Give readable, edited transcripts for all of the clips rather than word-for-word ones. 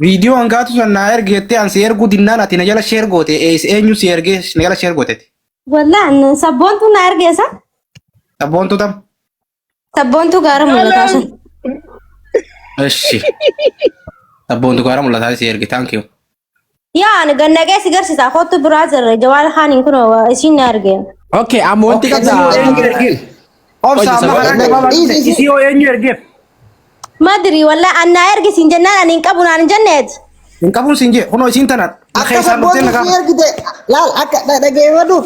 فيديو انقاتو سنا ارجيتي ان سير قدنا نتي نجلا شير غوتي ايس انيو سيرجي نجلا شير غوتي والله أنا سبونتو نارجع صح تبونتو تم سبونتو قارم ولا تاشن اشي تبونتو كارم ولا تاي سيرجي ثانك يو يعني قلنا جالس يقرش تاخذ برازر جوال خان يكون إيشين نارجع اوكي عمو انت كده اوبسا ما سيو انيو ارجيف ما أدري والله أنا أرجع سنجنا أنا إنكابون أنا جنّت ان كابون سينجي هونو سينتنا Akka sabboontu si ergite laal akka dhageeffadhu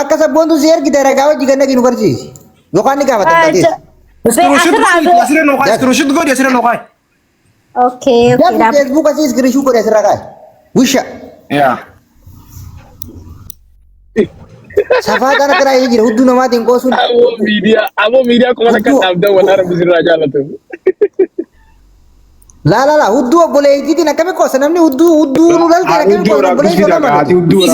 akka sabboontu si ergite ragaa hojii ganna nu barsiisi yookaan ni gaafatatis. اسكرينشوت غودي اسير نوقاي أوكي Jabu Facebook asii iskiriishuu godhe asirra kaa'e. Wisha. يا Safaa kana karaa jira hudduu namaatiin qoosuun. Amo media kuma nak abdan wala rabbi sirra jaalatu. La hudduu obboleettiitiin akkami qoosa namni hudduu nu laltee akkami qoosa obboleettii nama.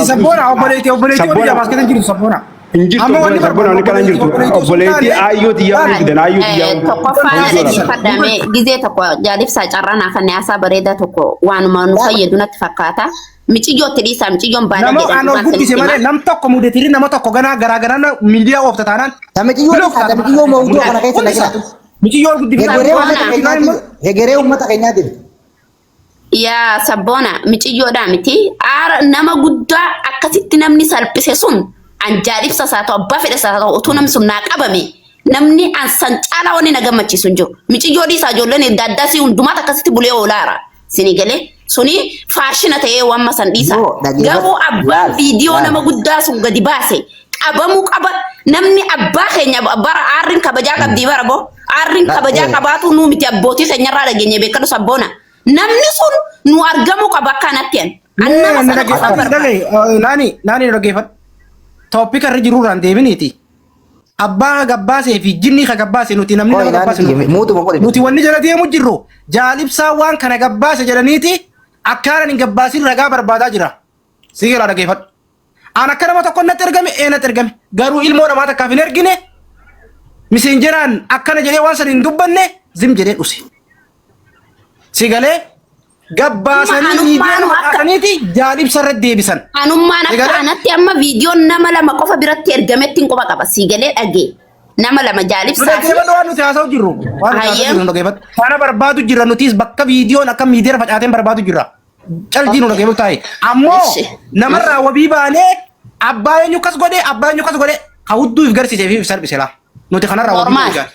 سبونا اوبليتي ودي جاماس كده جيرو سبونا injirtu sabboon ani kana injirtu obboleetti ayyoti yaa fidan ayyoti yaa tokkoffaa fadhame gizee tokko jaalibsaa carranaa kan yaasaa bareedaa tokko waanuma nu fayyadu natti fakkaata micciyootti dhiisaa micciyoon baala نمو انا قلت سمانه لم تقم مدتيرين نما تقو غنا غراغرا ميديا وقت تانان Tamichiyyoo mawduu kana keessa lagina. ميديا قد Hegeree uummata keenyaatiin. yaa sabboona micciyoodhaa miti aara nama guddaa akkasitti namni salphise sun an jaalibsa isaa ta'u abbaa fedha isaa ta'u utuu namni sun naa qabame namni an san caalaa wanni na gammachiisu hin jiru micciyoo dhiisaa ijoolleen daaddaasii hundumaata akkasitti bulee oolaara sini galee suni faashina ta'ee wamma san dhiisa garuu abbaan viidiyoo nama guddaa sun gadi baase qabamuu qaba namni abbaa keenya bara aarrin kabajaa qabdii bara boo aarrin kabajaa qabaatu nuu miti abbootii keenyarraa dhageenye beekadu sabboona namni sun nu argamuu qaba akkanatti ناني رجيفت توبيك الرجل ران ديبنيتي أبا جباسي في جني خجباسي نوتي نمني خجباسي نوتي وني جلدي مجرو جالب سوان كان جباسي جلنيتي أكارن جباسي رجع بربادا جرا سيجي رجيفت أنا كنا ما تكون نترجم نترجم قالوا إلمو ما تكافين رجني مسنجران أكنا جلي وانسر ندبني زم جلي أسي سيجي Gabbaasanii viidiyoo jaalib sarratti deebisan. Anummaan akka kanatti amma viidiyoon nama lama qofa biratti ergametti hin qofa qaba. Siigalee dhagee nama lama jaalib saasi. Dhaggeeffatu waan nuti haasa'u jirru. Waan nuti haasa'u jirru dhaggeeffatu. Kana barbaadu jirra nutis bakka viidiyoon akka miidiyaa facaateen barbaadu jirra. Caljiin nu dhaggeeffatu taa'e. Ammoo namarraa wabii baanee abbaa eenyu kas godhee abbaa eenyu kas godhee hawudduuf garsiisee fi sarbise laa. Nuti kanarraa wabii baanee.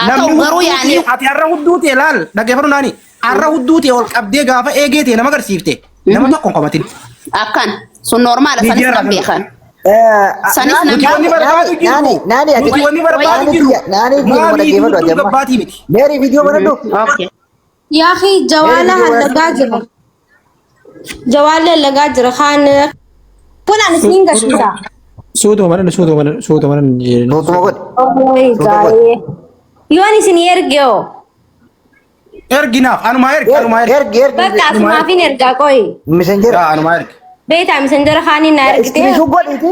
Namni garuu yaani. Ati har'a hudduuti ilaal dhaggeeffatu naani. Arra hudduuti ol qabdee gaafa eegeete nama agarsiifte nama tokko hin qabatin. Akkan sun normaala sanis kan beekan. Sanis Nuti wanni barbaadu jirru. Nuti wanni barbaadu jirru. Gabbaatii miti. Meerii viidiyoo baradhu. يا أخي جواله هاللقاجر جواله اللقاجر خان كنا نسمين قشيسا suutu mana Nuutuma godhe. أوه جاي يواني سنيرجيو Erginaaf anuma ergi. بس ما في نرجع كوي Messenger. Anuma ergi. بيتا مسنجر خاني نارجتي Iskiriishuu godhiti.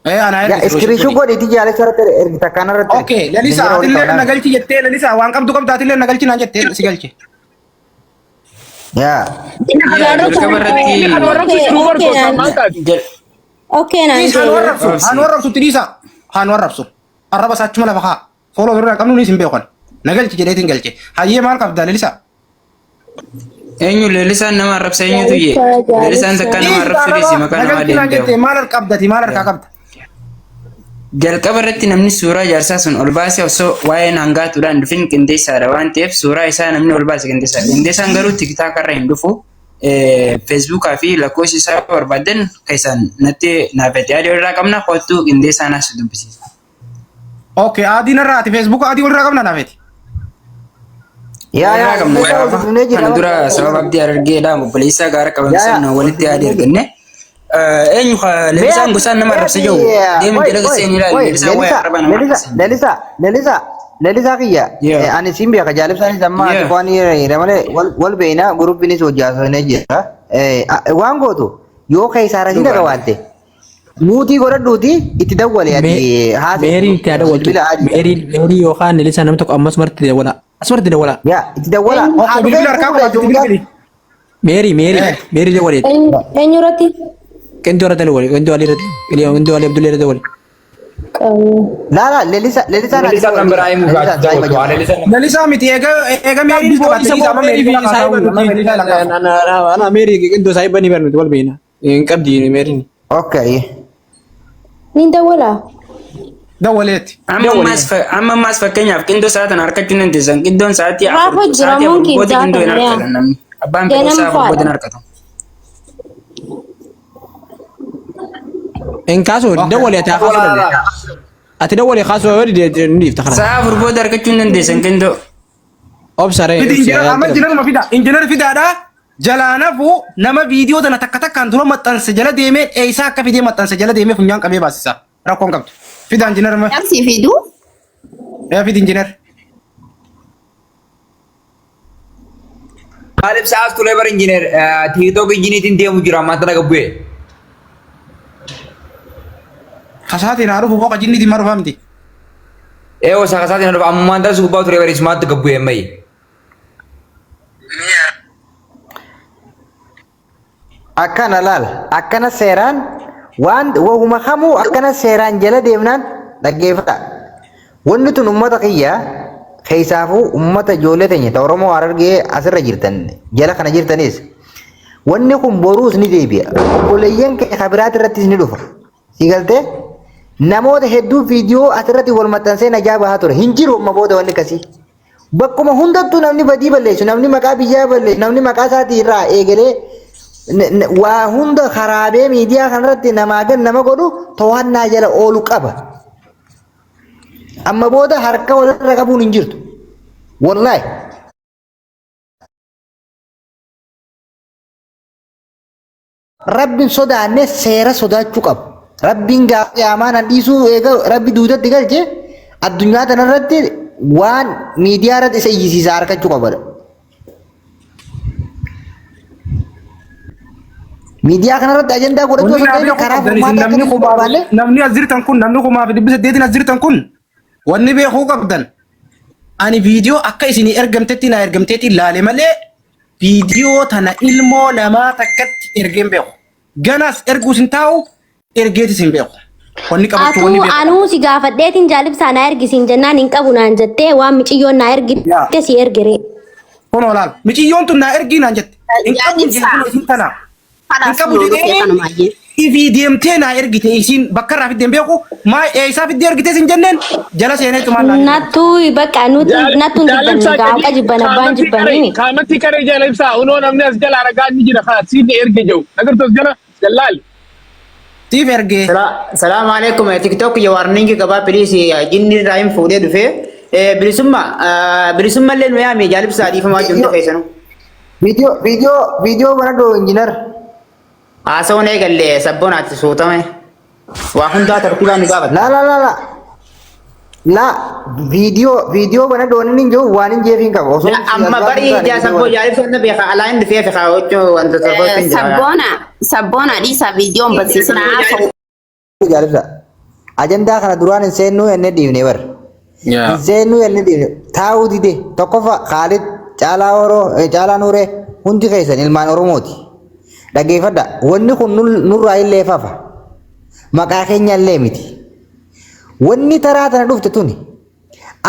Ana ergi. Iskiriishuu godhiti jaalesa irratti ergita kanarratti. Okay, lalisa atillee na galchi jettee lalisa waan qabdu qabda atillee na galchi naan jettee si galche. Yaa. أوكي نعم Haan warrabsu tiriisa. Haan warrabsu. Arraba saachuma lafa haa. Fooloo birraa qabnu ni sin beekan. Na galchi jedheetiin galche. Hayyee maal qabda lalisa? Eenyu leellisaan nama arrabsa eenyutu yee? Leellisaan takka nama arrabsu dhiisi maqaa nama deemtee. Maal qabdati maal harkaa qabda? Jalqaba irratti namni suuraa jaarsaa sun ol baasee osoo waa'een hangaatuudhaan dhufin qindeessaadha waan ta'eef suuraa isaa namni ol baase qindeessaadha. Qindeessaan garuu tiktaaka irra hin dhufu. Feesbuukaa fi lakkoofsi isaa barbaadan keessaan natti naafete adii irraa qabna kottuu qindeessaan as dubbisiisa. Okay, adiin irraati Facebook adii walirraa qabna naafeti. Yaa. Kana dura sababa abdii argeedha obboleessaa gaara qabamsan walitti adii arganne. Eenyu leellisaan gosaan nama arrabsa jiru deemu jala seenii ilaali leellisaan waa'ee arraba nama arrabsa. Lalisaa kiyya. Ani siin beeka jaalibsaanis amma ati waan malee wal beeyna gurubbiinis hojjaasanii jira. Waan gootu yoo keessaa rasii dhaga waatte. Muutii godhadhuuti itti dawwale ati haasa'e. meerii itti dawwaltu meerii yookaan leellisaa nama tokko ammas marti dawwala as marti dawwala. Yaa itti dawwala. Okay, bilbila harkaa godhatu bilbili. ميري دولي eenyu irratti كنتو رد الولي كنتو علي رد اليوم كنتو علي عبد الله رد الولي لا لا لليسا Lalisaa kan biraa himu gaafii daawwatu waa lalisaa Lalisaa miti eega meeriin qabatte isaa انا ميري كنتو سايبني برمت والبينا انقبدي ميري اوكي nin dawwalaa dawwaleetti. amma mas fakkeenyaaf qindoo sa'aatan harkachuu nan deessan qindoon sa'aatii Raafuu jira, munkiin booti qindoo hin sa'aataan harkatan namni abbaan fedhe Ganama isaa faadha. booti hin harkatu. ان كاسو دولي تاخذ اتدولي خاصو ورد نديف تخرج Sa'a afur booda harkachuu nan deessan qindoo. اوبسري Fidi injinar amma injinar ma fida injinar fidaadha jalaanafu nama viidiyoo tana takka takkaan dura maxxansa jala deemee eeysaa akka fidee maxxansa jala deemee funyaan qabee baasisa rakkoon qabdu fida injinar ma Namsi fiduu fidi injinar. Maalif sa'aaf tulee bar injineer tiiktook injiniitiin deemu jira ammaanta laga bu'e. Kasaatiin haa dhufu qoqa jinniitiin ma dhufaa miti. Eewoo sakasaatiin dhufa ammaan taasisu gubbaa ture baris maatti gabbu'e ammayyi. akkana laal akkana seeraan waan wahuma kamuu akkana seeraan jala deemnaan dhaggeeffata wanni tun ummata kiyya keessaafuu ummata ijoollee teenya ta Oromoo Harargee asirra jirtan jala kana jirtanis wanni kun boruus ni deebi'a obboleeyyan keenya kabiraat irrattis ni dhufa si galtee namoota hedduu viidiyoo asirratti wal maxxansee najaa bahaa ture hin jiru amma booda wanni kasii bakkuma hundattuu namni badii balleessu namni maqaa biyyaa balleessu namni maqaa isaatii irraa eegalee waa hunda karaabee miidiyaa kanarratti namaa gan nama godhu to'annaa jala oolu qaba. Amma booda harka walirra qabuun hin jirtu. Wallaahi. Rabbiin sodaanne seera sodaachuu qabu. Rabbiin gaafa yaamaan hadhiisuu eega rabbi duudatti galche addunyaa kanarratti waan miidiyaa irratti isa iyyisiisaa harkachuu qabadha. Miidiyaa kanarratti ajandaa godhachuu osoo ta'e karaa furmaata akka hin barbaanne namni as jirtan kun namni kumaa fi dhibbi saddeetiin as jirtan kun wanni beekuu qabdan ani viidiyoo akka isinii ergamtetti na ergamteetti ilaale malee viidiyoo tana ilmoo namaa takkatti ergeen beeku ganas erguus hin taa'u ergeetis hin beeku wanni qabachuu wanni atuu beeku. anuu si gaafadheetiin jaalibsaa na ergisiin jennaan hin qabu naan jettee waan miciyyoon na ergite si ergere. Kun olaal miciyyoon tun na ergii naan jette hin qabu jechuun isin tana. Hin qabu jedhee ifii deemtee naa ergite isiin bakka irraa fiddeen beeku maa eessaa fiddee ergite sin jenneen jala seenee tumaan naa Nattuu bakka nattuun jibban gaafa jibban abbaan jibbanii. Kaamatti karee jaalibsaa unoo namni as jala ragaa ni jira kaa siidni erge jiru nagartoos jala jallaal. siif ergee. Salaam alaikum TikTok ya warning gabaa please jinni raayim fuudhee dhufee bilisummaa illee nu yaame jaalibsaa dhiifamaa jiru keessanu. viidiyoo mana doo injinar. Haasawwan eegalee sabbonaatti suutame waa hundaa tartiibaan ni gaafata. La viidiyoo bana doonin hin jiru waan hin jeefiin qaba. Amma barii ijaa sabboo jaalibsa na beeka alaan dhufee fi kaawwachuu wanta tokkotti hin jira. sabboona dhiisaa viidiyoon barsiisna haasa'u. Jaalibsa ajandaa kana duraan hin seennuu enne dhiifne bar. Hin seennuu enne dhiifne taa'uu dide tokkofa Khaalid Caalaa Nuuree hundi keessan ilmaan Oromooti. Dhaggeeffadha wanni kun nurraa illee fafa maqaa keenya illee miti wanni taraa tana dhufte tuni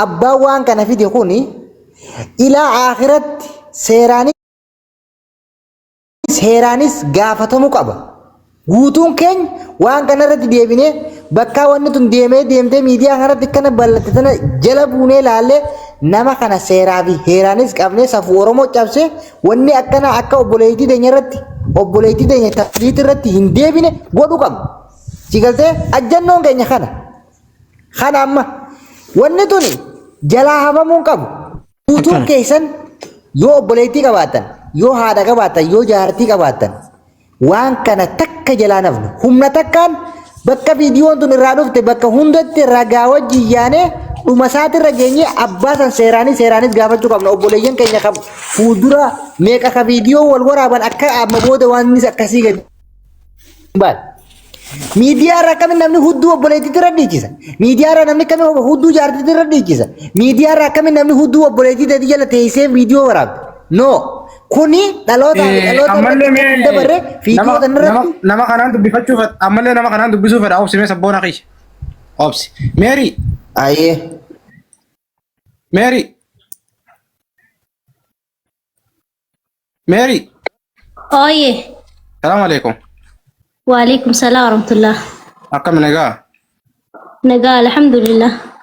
abbaan waan kana fide kuni ilaa akhiratti seeraanis gaafatamuu qaba guutuun keenya waan kana irratti deebinee bakka wanni tun deemtee miidiyaa kanarratti kana bal'atte tana jala buunee laallee nama kana seeraa fi heeraanis qabnee safuu Oromoo cabsee wanni akkana akka obboleettii teenya irratti obboleettii teenya tafriit irratti hin deebine godhu qabna. Sigaltee ajjannoon keenya kana amma wanni tuni jalaa hafamuun qabu. Guutuun keessan yoo obboleettii qabaatan yoo haadha qabaatan yoo jaartii qabaatan waan kana takka jalaa nafnu humna takkaan bakka viidiyoon tun irraa dhufte bakka hundatti ragaa wajjin yaanee dhuma isaatirra geenye abbaa san seeraanis gaafachuu qabna obboleeyyan keenya qabu fuuldura meeqa ka viidiyoo wal waraaban akka amma booda waan innis akkasii gadi baal miidiyaa irraa akkamiin namni hudduu obboleettiitti irra dhiichisa miidiyaa irraa namni akkamiin hudduu jaartiitti irra dhiichisa miidiyaa irraa akkamiin namni hudduu obboleettiitti jala teessee viidiyoo waraabde no Kuni dhaloota dabarre fiigoota irratti nama kanaan dubbifachuuf ammallee nama kanaan dubbisuuf fedha obsi sabboona qiyya. Obsi. Mary. Ayyee. Mary. Mary. Oye. Salaam alaikum. Wa alaikum salam wa rahmatullah. Akkam nagaa. Nagaa alhamdulillah.